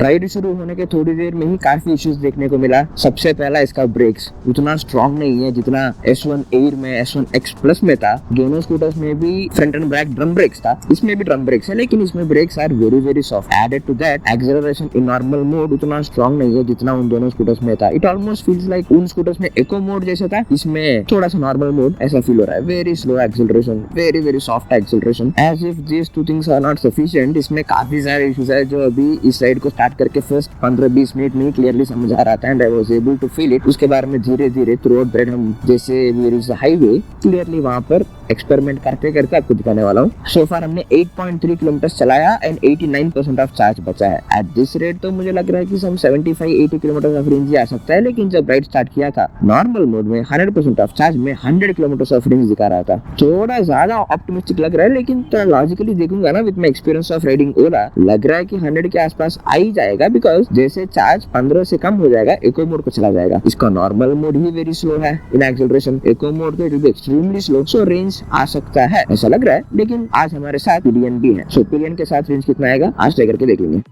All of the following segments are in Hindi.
राइड शुरू होने के थोड़ी देर में ही काफी इश्यूज देखने को मिला। सबसे पहला इसका ब्रेक्स उतना स्ट्रॉन्ग नहीं है जितना S1 एयर में S1 X प्लस में था। दोनों स्कूटर्स में भी front and back drum brakes था, इसमें भी ड्रम ब्रेक्स है, लेकिन इसमें brakes are very very soft. Added to that acceleration in normal mode उतना स्ट्रॉन्ग नहीं है जितना उन दोनों स्कूटर्स में था। इट ऑलमोस्ट फील्स लाइक उन स्कूटर्स में इको मोड जैसा था, इसमें थोड़ा सा नॉर्मल मोड ऐसा फील हो रहा है। Very slow acceleration, very very soft acceleration, as if these two things are not sufficient. इसमें काफी सारे इश्यूज है जो अभी इस राइड को स्टार्ट करके फर्स्ट 15-20 मिनट में क्लियरली समझ आ रहा था and I was able to feel it. उसके बारे में धीरे धीरे थ्रू आउट राइड हम जैसे we reach the highway clearly वहां पर एक्सपेरिमेंट करते करते आपको दिखाने वाला हूँ। सो फार हमने 8.3 किलोमीटर चलाया एंड 89% ऑफ चार्ज बचा है। एट दिस रेट तो मुझे लग रहा है कि हम 75-80 किलोमीटर ऑफ रेंज ही आ सकता है, लेकिन जब राइड स्टार्ट किया था नॉर्मल मोड में 100% ऑफ चार्ज में 100 किलोमीटर ऑफ रेंज दिखा रहा था। थोड़ा ज्यादा ऑप्टिमिस्टिक लग रहा है, लेकिन लॉजिकली देखूंगा ना with my experience of riding Ola, लग रहा है कि 100 के आसपास आ ही जाएगा, बिकॉज जैसे चार्ज 15 से कम हो जाएगा इको मोड को चला जाएगा। इसका नॉर्मल मोड ही वेरी स्लो है इन एक्सेलरेशन, इको मोड तो it will be extremely slow, so range आ सकता है ऐसा लग रहा है। लेकिन आज हमारे साथ पिलियन भी है, सो पिलियन के साथ रेंज कितना आएगा आज ट्राई करके देख लेंगे।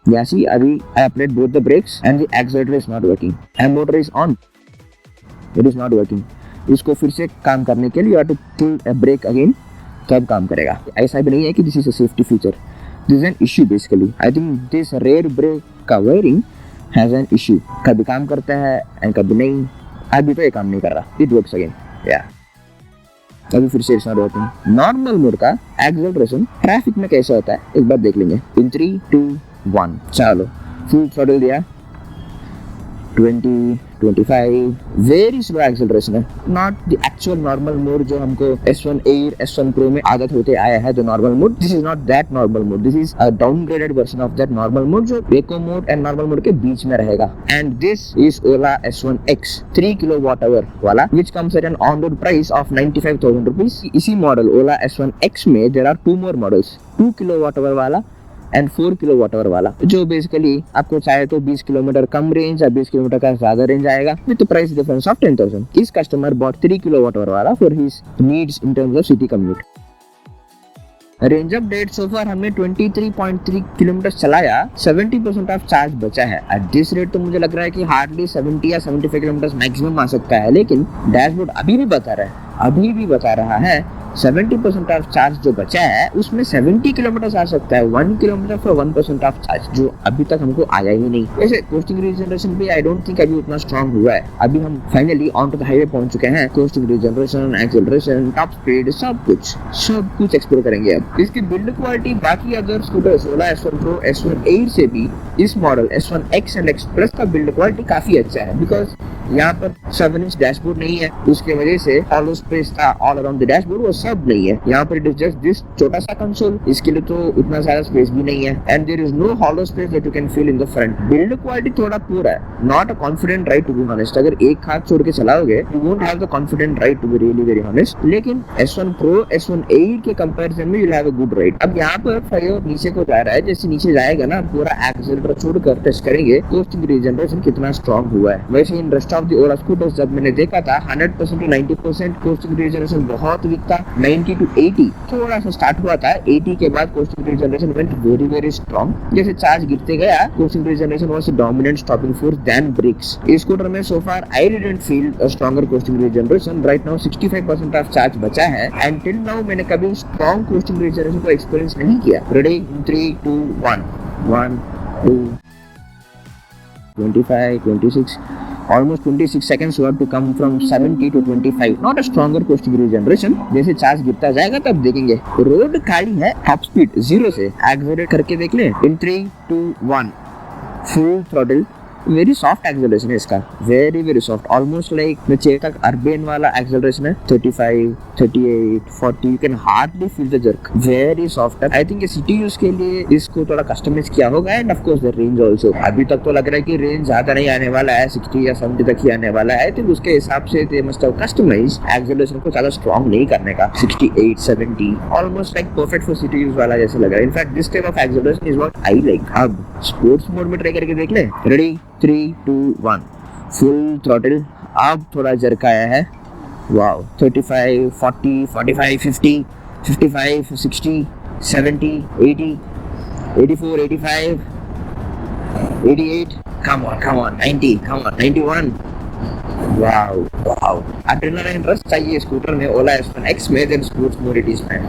यासी अभी I applied both the brakes and the accelerator is not working and motor is on, it is not working. इसको फिर से काम करने के लिए you have to pull a brake again, तब काम करेगा। ऐसा भी नहीं है कि this is a safety feature, this is an issue basically. I think this rear brake का वायरिंग हैज एन इश्यू, कभी काम करता है एंड कभी नहीं। अभी तो ये काम नहीं कर रहा, इट वर्क्स अगेन। या अभी फिर से स्टार्ट होते हैं। नॉर्मल मोड का एक्सेलरेशन ट्रैफिक में कैसा होता है एक बार देख लेंगे। इन 3, 2, 1 चलो फुल थ्रॉटल दिया, 20, 25, वेरी स्लो एक्सेलरेशन है, not the actual normal mode जो हमको S1 एयर S1 प्रो में आदत होते आया है। The normal mode, this is not that normal mode, this is a downgraded version of that normal mode जो eco mode and normal mode के बीच में रहेगा। And this is Ola S1 X 3 kilowatt hour वाला which comes at an on road price of 95,000 rupees। इसी मॉडल ओला S1 X में there are 2 more models, 2 kilowatt hour वाला एंड 4 किलोवाट आवर वाला, जो बेसिकली आपको चाहे तो 20 किलोमीटर कम रेंज या 20 किलोमीटर का ज्यादा रेंज आएगा विद प्राइस डिफरेंस ऑफ 10,000। इस कस्टमर बॉट 3 किलोवाट आवर वाला for his needs in terms of city commute. Range update so far हमने 23.3 किलोमीटर चलाया, 70% ऑफ चार्ज बचा है। एट दिस रेट तो मुझे लग रहा है कि हार्डली 70 या 75 किलोमीटर मैक्सिमम आ सकता है, लेकिन डैशबोर्ड अभी भी बता रहा है 70% ऑफ चार्ज जो बचा है उसमें 70 किलोमीटर आ सकता है, 1 किलोमीटर फॉर 1% ऑफ चार्ज, जो अभी तक हमको आया ही नहीं। वैसे कोस्टिंग रीजनरेशन भी आई डोंट थिंक अभी उतना स्ट्रॉन्ग हुआ है। अभी हम finally on to the highway पहुंच चुके हैं। Coasting regeneration, acceleration, top speed सब कुछ एक्सप्लोर करेंगे अब। इसकी बिल्ड क्वालिटी बाकी other scooters Ola S1 Pro, S1 Air से भी इस model S1 X and X Plus का बिल्ड क्वालिटी काफी अच्छा है, बिकॉज यहाँ पर 7 इंच डैशबोर्ड नहीं है, उसके वजह से हॉलो स्पेस था ऑल अराउंड द डैशबोर्ड, वो सब नहीं है। यहाँ पर इट इज जस्ट दिस छोटा सा कंसोल, इसके लिए तो उतना ज्यादा स्पेस भी नहीं है and there is no hollow space that you can feel in the front. Build quality थोड़ा पूरा है, not a confident ride to be honest. अगर एक हाथ छोड़ के चलाओगे you won't have the confident ride to be really very honest, लेकिन S1 Pro, S1 एयर के कंपैरिजन में you will have a good ride. अब यहाँ पर फायर नीचे को जा रहा है, जैसे नीचे जाएगा ना पूरा एक्सेलरेटर छोड़कर टेस्ट करेंगे कोस्टिंग रीजनरेशन कितना स्ट्रॉन्ग हुआ है। वैसे in rest of the Ola scooters जब मैंने देखा था 100% to 90% कोस्टिंग रीजनरेशन बहुत वीक था। 90 to 80 थोड़ा सा स्टार्ट हुआ था, 80 के बाद coasting regeneration went very very strong. जैसे चार्ज गिरते गया coasting regeneration was dominant stopping force then brakes. इस स्कूटर में so far I didn't feel a stronger coasting regeneration. Right now 65% of charge बचा है एंड टिल नाउ मैंने कभी स्ट्रॉन्ग कोस्टिंग रीजनरेशन को एक्सपीरियंस नहीं किया। Ready 3, 2, 1 1 2 25 26 almost 26 seconds you have to come from 70 to 25, not a stronger coasting regeneration। जैसे चार्ज गिरता जाएगा तब देखेंगे। रोड खाली है, टॉप स्पीड 0 से एक्सेलरेट करके देख ले। इन 3, 2, 1 full throttle, very soft acceleration है इसका, very very soft, almost like Chetak urban वाला एक्सेलरेशन है। 35, 38, 40 you can hardly feel the jerk, very soft. I think ये सिटी यूज के लिए इसको थोड़ा कस्टमाइज किया होगा end of course the range also. अभी तक तो लग रहा है कि रेंज ज्यादा नहीं आने वाला है, 60 या 70 तक ही आने वाला है। आई थिंक उसके हिसाब से they must have customise acceleration को ज्यादा स्ट्रॉन्ग नहीं करने का। 68, 70 almost like perfect for city use वाला जैसे लग रहा है। In fact this type of acceleration is what I like. अब स्पोर्ट्स मोड में ट्राई करके देख ले। Ready 3, 2, 1 full throttle. अब थोड़ा जर्क आया है, wow. 35, 40, 45, 50, 55, 60, 70, 80, 84, 85 88, come on, 90, come on, 91. Wow. Adrenaline rush चाहिए स्कूटर में, Ola S1 X में, then sports mode it is man.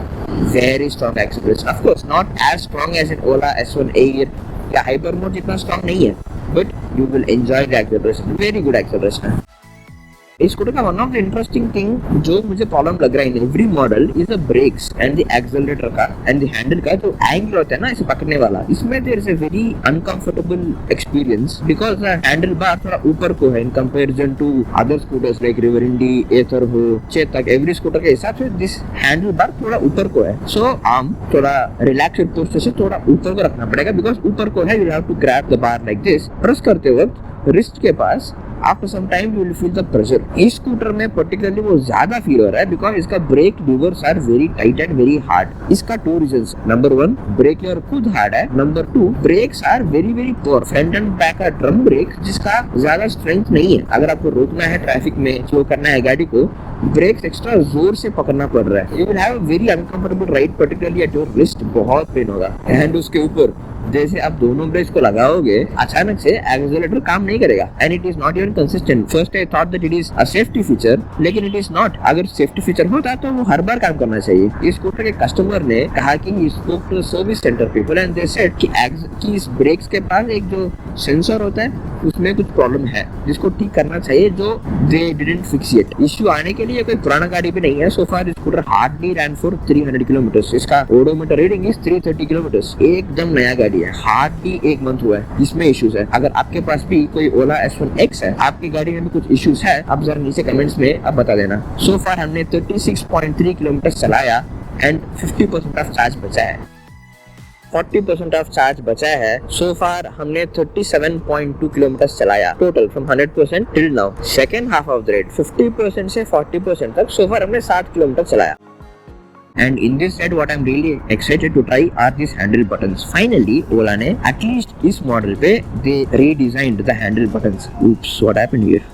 Very strong acceleration. Of course, not as strong as in Ola S1 Air या hyper mode जितना strong नहीं है, but you will enjoy the acceleration. Very good acceleration. इस स्कूटर का one of the interesting thing जो मुझे प्रॉब्लम लग रहा है in every model is the brakes and the accelerator का एंड द हैंडल का जो एंगल होता है ना इसे पकड़ने वाला, इसमें there is a very uncomfortable experience because the handle bar थोड़ा ऊपर को है in comparison to other scooters like River Indie, Ather हो, चेतक, एवरी स्कूटर के हिसाब से दिस हैंडल बार थोड़ा ऊपर को है. सो आर्म थोड़ा रिलैक्स्ड पोस्चर से थोड़ा ऊपर को रखना पड़ेगा बिकॉज ऊपर को है, you have to grab the bar like this. Press करते वक्त रिस्ट के पास after some time you will feel the pressure. इस स्कूटर में particularly वो ज्यादा फील हो रहा है because इसका brake levers are very tight and very hard. इसका 2 reasons. नंबर 1 ब्रेक लीवर खुद हार्ड है. Number 2 brakes are very very poor. Front and back का ड्रम ब्रेक जिसका ज्यादा स्ट्रेंथ नहीं है. अगर आपको रोकना है ट्रैफिक में, स्लो करना है गाड़ी को, ब्रेक्स एक्स्ट्रा जोर से पकड़ना पड़ रहा है. You will have a very uncomfortable ride particularly at your wrist. बहुत पेन होगा. एंड उसके ऊपर जैसे आप दोनों ब्रेक्स को लगाओगे अचानक से एक्सेलरेटर काम नहीं करेगा and it is not even consistent. First I thought that it is a safety feature, लेकिन इट इज नॉट. अगर सेफ्टी फीचर होता तो वो हर बार काम करना चाहिए. इस स्कूटर के कस्टमर ने कहा कि he spoke to service centre people and they said कि इस ब्रेक्स के पास एक जो सेंसर होता है उसमें कुछ प्रॉब्लम है जिसको ठीक करना चाहिए, जो they didn't fix it. Issue आने के लिए कोई पुराना गाड़ी भी नहीं है. So far scooter hardly run for 300 kilometer. इसका ओडोमीटर रीडिंग इज 330 किलोमीटर. एकदम नया गाड़ी है, हार्डली 1 मंथ हुआ है. इसमें इश्यूज है. अगर आपके पास भी कोई ओला S1 X है, आपकी गाड़ी में भी कुछ इश्यूज है, आप जरा नीचे कमेंट्स में आप बता देना. सो फार हमने 36.3 किलोमीटर चलाया एंड 50% ऑफ चार्ज बचा है. 40% ऑफ चार्ज बचा है. सो फार हमने 37.2 किलोमीटर चलाया total from 100% till now. Second half of the ride 50% से 40% तक सो फार हमने 60 किलोमीटर चलाया. And in this set, what I'm really excited to try are these handle buttons. Finally, Ola ने at least इस मॉडल पे they redesigned the handle buttons. Oops, what happened here?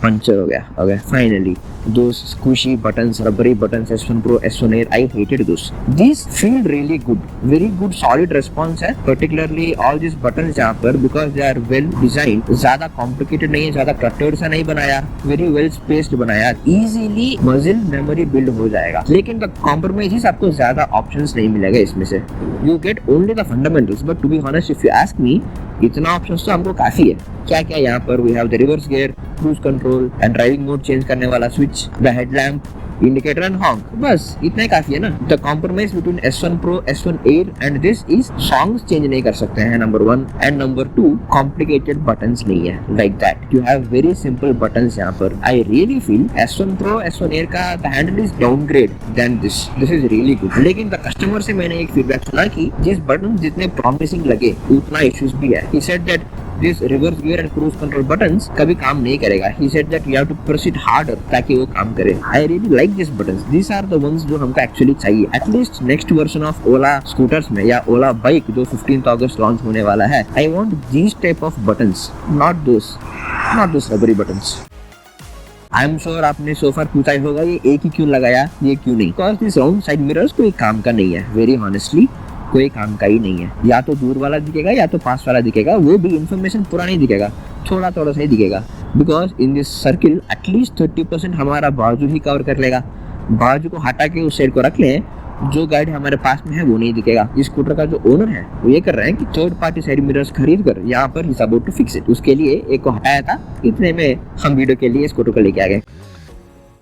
Puncture हो गया. Okay, finally, those squishy buttons, rubbery buttons, S1 Pro, S1 Air, I hated those. These feel really good, very good, solid response है. Particularly all these buttons यहाँ पर because they are well designed. ज़्यादा complicated नहीं है, ज़्यादा cluttered सा नहीं बनाया, very well spaced बनाया. Easily muscle memory build हो जाएगा. लेकिन the compromises आपको ज़्यादा options नहीं मिलेगा इसमें से. You get only the fundamentals, but to be honest, if you ask me, इतना ऑप्शंस तो हमको काफी है. क्या क्या यहाँ पर we have the reverse gear, cruise control and driving mode change करने वाला switch, the headlamp, indicator and horn. बस इतना ही काफी है ना. The compromise between S1 Pro, S1 Air and this is songs change नहीं कर सकते हैं, number 1. And number 2 complicated buttons नहीं है like that. You have very simple buttons यहाँ पर. I really feel S1 Pro, S1 Air का the handle is downgrade than this is really good. लेकिन द कस्टमर से मैंने एक फीडबैक सुना कि जिस बटन जितने प्रॉमिसिंग लगे उतना इश्यूज भी है. He said that this reverse gear and cruise control buttons कभी काम नहीं करेगा. He said that you have to press it harder ताकि वो काम करे. I really like these buttons. These are the ones जो हमको actually चाहिए. At least next version of Ola scooters में या Ola bike जो 15th August launch होने वाला है, I want these type of buttons, not those rubbery buttons. I am sure आपने so far पूछा ही होगा ये एक ही क्यों लगाया, ये क्यों नहीं. Because these round side mirrors कोई काम का नहीं है. Very honestly कोई काम का ही नहीं है. या तो दूर वाला दिखेगा या तो पास वाला दिखेगा, वो भी इंफॉर्मेशन पूरा नहीं दिखेगा, थोड़ा थोड़ा सा ही दिखेगा. Because in this circle at least 30% हमारा बाजू ही कवर कर लेगा. बाजू को हटा के उस साइड को रख लें, जो गाड़ी हमारे पास में है वो नहीं दिखेगा. इस स्कूटर का जो ओनर है वो ये कर रहे हैं कि थर्ड पार्टी साइड मिरर्स खरीद कर यहाँ पर is about to fix it. उसके लिए एक को हटाया था, इतने में हम वीडियो के लिए स्कूटर को लेके आ गए.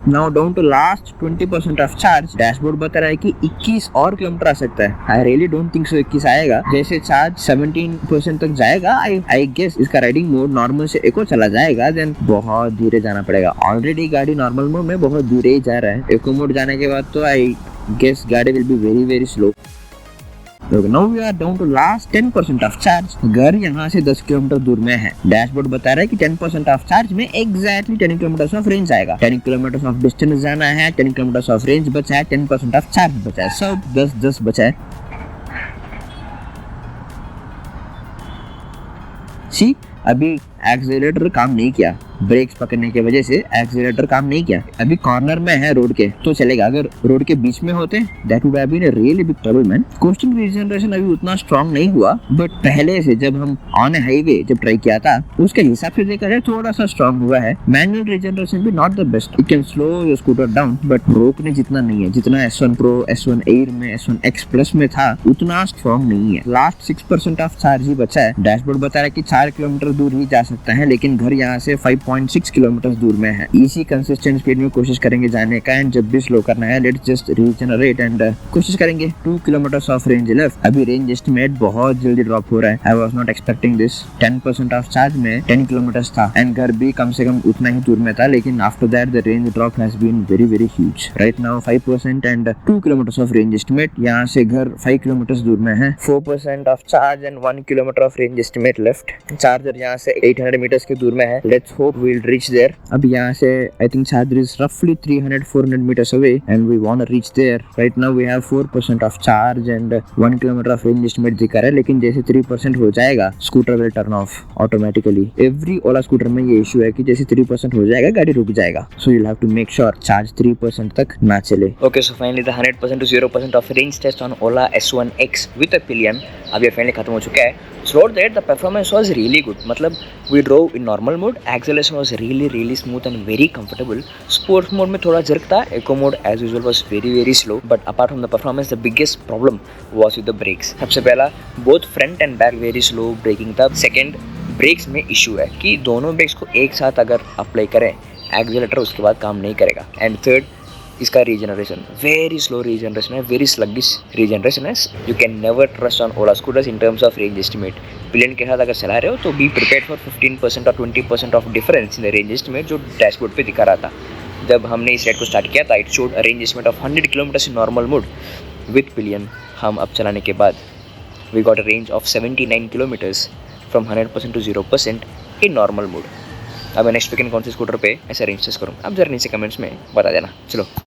Now down to last 20% of charge. Dashboard बता रहा है कि 21 और किलोमीटर आ सकता है. I really don't think so 21 आएगा. जैसे चार्ज 17% तक जाएगा, I guess इसका राइडिंग मोड नॉर्मल से इको चला जाएगा, देन बहुत धीरे जाना पड़ेगा. ऑलरेडी गाड़ी नॉर्मल मोड में बहुत धीरे ही जा रहा है. इको मोड जाने के बाद तो I guess गाड़ी will be very very slow. Now we are down to last 10% of charge. घर यहाँ से 10 किलोमीटर दूर में है. डैशबोर्ड बता रहा है कि 10% ऑफ चार्ज में exactly 10 किलोमीटर ऑफ रेंज आएगा. 10 किलोमीटर ऑफ डिस्टेंस जाना है, 10 किलोमीटर ऑफ रेंज बचा है, 10% ऑफ चार्ज बचा है, सब 10 बचा है. सी अभी एक्सेलरेटर काम नहीं किया, ब्रेक्स पकड़ने की वजह से एक्सीलरेटर काम नहीं किया। अभी कॉर्नर में है रोड के तो चलेगा, अगर रोड के बीच में होते that would have been a really big trouble man. Coastal regeneration अभी उतना स्ट्रांग नहीं हुआ, बट पहले से जब हम ऑन हाईवे जब ट्राई किया था उसके हिसाब से देखा जाए थोड़ा सा स्ट्रांग हुआ है। मैनुअल रीजनरेशन भी not the best, it can slow your scooter down, but रोकने जितना नहीं है जितना S1 Pro, S1 Air में, S1 X Plus में था उतना स्ट्रांग नहीं है। लास्ट 6% ऑफ चार्ज ही बचा है। डैशबोर्ड बता रहा है कि 4 किलोमीटर दूर ही जा सकता है, लेकिन घर यहाँ से 5.6 किलोमीटर दूर में है। इसी कंसिस्टेंट स्पीड में कोशिश करेंगे जाने का, एंड जब भी स्लो करना है लेट्स जस्ट रीजनरेट एंड कोशिश करेंगे 2 किलोमीटर ऑफ रेंज लेफ्ट। अभी रेंज एस्टिमेट बहुत जल्दी ड्रॉप हो रहा है। I was not expecting this. 10% of charge में 10 किलोमीटर था एंड घर भी कम से कम उतना ही दूर में था, लेकिन after that the range drop has been very very huge. Right now 5% and 2 kilometre of range estimate. यहाँ से घर 5 किलोमीटर दूर में है। 4% of charge and 1 kilometre of range estimate left. Charger यहाँ से 800 मीटर्स के दूर में है। Let's hope we will reach there. अब यहाँ से आई थिंक चार्जर इज रफली 300-400 meters away and we want to reach there. Right now we have 4% of charge and 1 kilometer of range estimate दिखा रहा है, लेकिन जैसे 3% हो जाएगा scooter will turn off automatically. Every Ola scooter में ये इशू है कि जैसे 3% हो जाएगा गाड़ी रुक जाएगा। So you have to make sure charge 3% तक ना चले। Okay, so finally the 100% to 0% of range test on Ola S1 X with a Pilion अब ये फाइनली खत्म हो चुका है। Throughout that the performance was really good. मतलब we drove in normal mode, acceleration was really smooth and very comfortable. Sports mode में थोड़ा jerk था, eco mode as usual was very slow. But apart from the performance, the biggest problem was with the brakes. सबसे पहला both front and back very slow braking था। Second, brakes में issue है कि दोनों brakes को एक साथ अगर अप्लाई करें एक्सीलरेटर उसके बाद काम नहीं करेगा। एंड थर्ड, इसका रीजनरेशन वेरी स्लो रीजनरेशन है, वेरी स्लगिश रीजनरेशन है। You can never trust on Ola scooters in terms of range estimate. Pillion के साथ अगर चला रहे हो तो बी प्रिपेयर्ड फॉर 15% और 20% of difference in the range estimate जो डैशबोर्ड पे दिखा रहा था। जब हमने इस राइड को स्टार्ट किया था it showed range estimate of 100 kilometre in normal mode. With pillion हम अब चलाने के बाद we got a range of 79 kilometres from 100% to 0% in normal mode. अब मैं नेक्स्ट वीकेंड कौन से स्कूटर पे ऐसा रेंज टेस्ट करूँ, आप जरा नीचे कमेंट्स में बता देना। चलो।